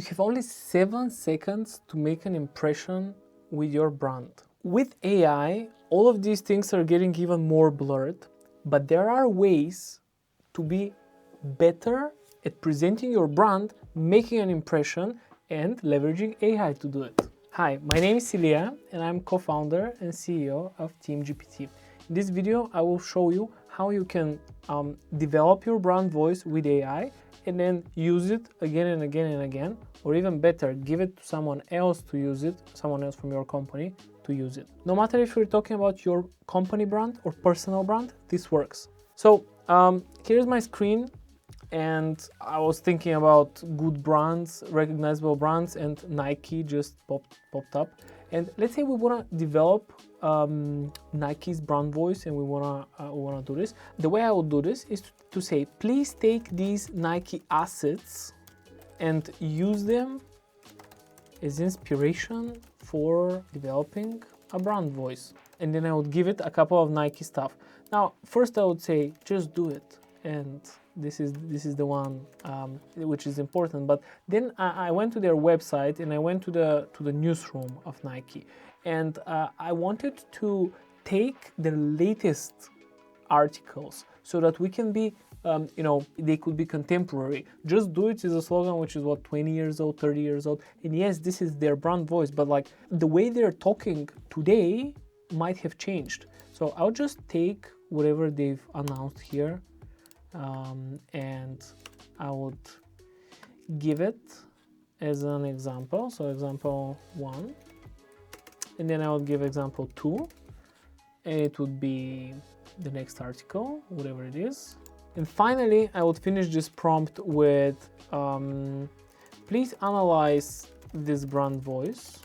You have only 7 seconds to make an impression with your brand. With AI, all of these things are getting even more blurred, but there are ways to be better at presenting your brand, making an impression, and leveraging AI to do it. Hi, my name is Iliya, and I'm co-founder and CEO of Team-GPT. In this video, I will show you how you can develop your brand voice with AI and then use it again and again and again, or even better, give it to someone else to use it, someone else from your company to use it. No matter if you're talking about your company brand or personal brand, this works. So here's my screen, and I was thinking about good brands, recognizable brands, and Nike just popped up. And let's say we want to develop Nike's brand voice, and we wanna do this. The way I would do this is to say, please take these Nike assets and use them as inspiration for developing a brand voice. And then I would give it a couple of Nike stuff. Now, first I would say, just do it. And this is the one which is important. But then I went to their website and I went to the newsroom of Nike, and I wanted to take the latest articles so that we can be, they could be contemporary. Just do it is a slogan which is what, 20 years old, 30 years old. And yes, this is their brand voice, but like the way they're talking today might have changed. So I'll just take whatever they've announced here. And I would give it as an example. So example 1, and then I would give example 2, and it would be the next article, whatever it is. And finally, I would finish this prompt with, please analyze this brand voice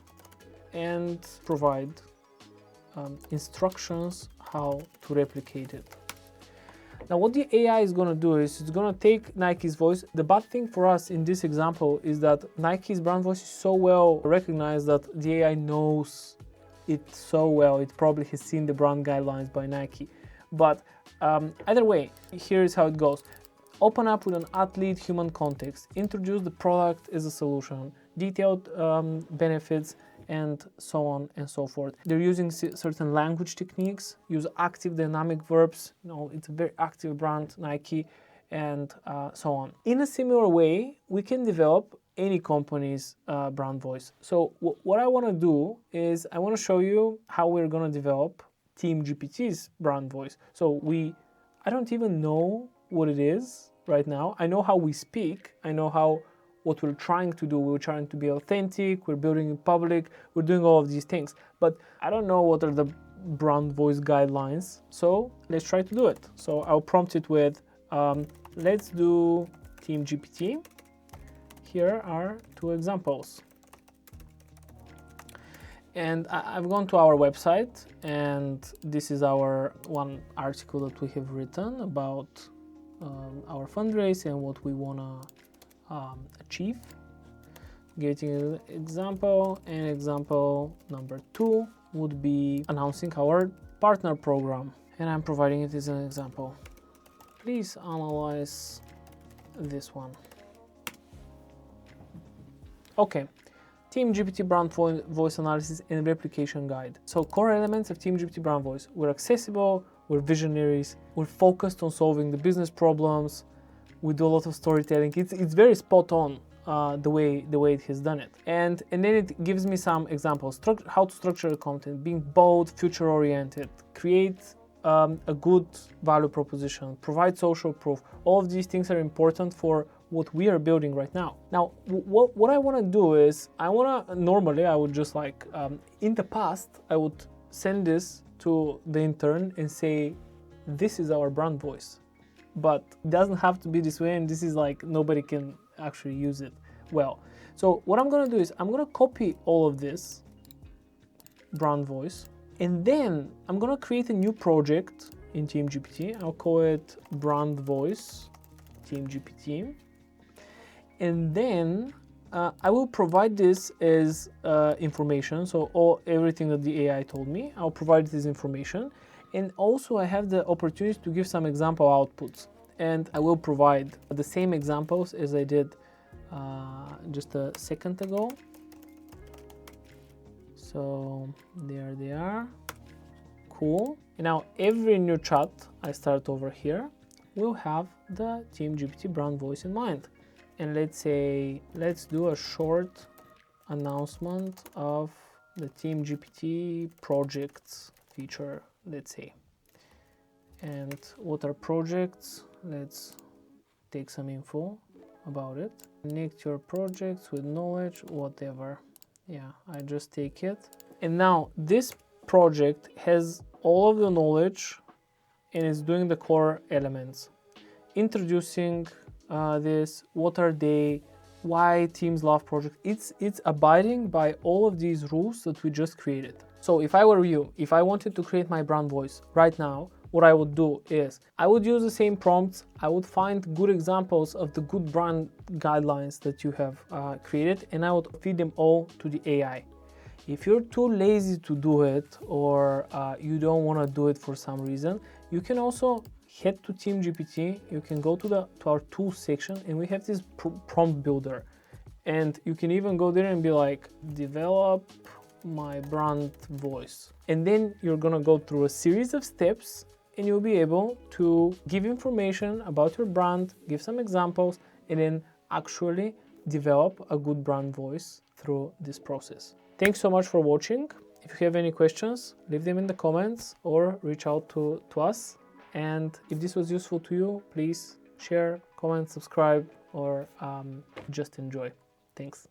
and provide instructions how to replicate it. Now, what the AI is going to do is it's going to take Nike's voice. The bad thing for us in this example is that Nike's brand voice is so well recognized that the AI knows it so well. It probably has seen the brand guidelines by Nike. But either way, here is how it goes. Open up with an athlete human context. Introduce the product as a solution. Detailed benefits, and so on and so forth. They're using certain language techniques, use active dynamic verbs. It's a very active brand, Nike, and so on. In a similar way, we can develop any company's brand voice. So what I want to do is I want to show you how we're going to develop Team-GPT's brand voice. So I don't even know what it is right now. I know how we speak. I know what we're trying to do. We're trying to be authentic, we're building in public, we're doing all of these things. But I don't know what are the brand voice guidelines, so let's try to do it. So I'll prompt it with, let's do Team-GPT. Here are 2 examples. And I've gone to our website, and this is our one article that we have written about our fundraise and what we want to achieve. Getting an example, and example number 2 would be announcing our partner program, and I'm providing it as an example. Please analyze this one. Okay, Team-GPT brand voice analysis and replication guide. So core elements of Team-GPT brand voice: we're accessible, we're visionaries, we're focused on solving the business problems. We do a lot of storytelling. It's very spot on the way it has done it. And then it gives me some examples. How to structure the content, being bold, future-oriented, create a good value proposition, provide social proof. All of these things are important for what we are building right now. Now, what I want to do is, normally I would just in the past, I would send this to the intern and say, this is our brand voice. But it doesn't have to be this way, and this is nobody can actually use it well. So what I'm going to do is I'm going to copy all of this brand voice, and then I'm going to create a new project in Team-GPT. I'll call it brand voice Team-GPT, and then I will provide this as information. So everything that the AI told me, I'll provide this information. And also I have the opportunity to give some example outputs, and I will provide the same examples as I did just a second ago. So there they are. Cool. And now every new chat I start over here will have the Team-GPT brand voice in mind. And let's do a short announcement of the Team-GPT projects feature, let's say. And what are projects? Let's take some info about it. Connect your projects with knowledge, whatever. Yeah, I just take it. And now this project has all of the knowledge and is doing the core elements. Introducing this, what are they, why teams love projects. It's abiding by all of these rules that we just created. So if I were you, if I wanted to create my brand voice right now, what I would do is I would use the same prompts. I would find good examples of the good brand guidelines that you have created, and I would feed them all to the AI. If you're too lazy to do it, or you don't want to do it for some reason, you can also head to Team-GPT. You can go to our tools section, and we have this prompt builder, and you can even go there and be like, develop my brand voice, and then you're gonna go through a series of steps, and you'll be able to give information about your brand, give some examples, and then actually develop a good brand voice through this process. Thanks so much for watching. If you have any questions, leave them in the comments or reach out to us. And if this was useful to you, please share, comment, subscribe, or just enjoy. Thanks.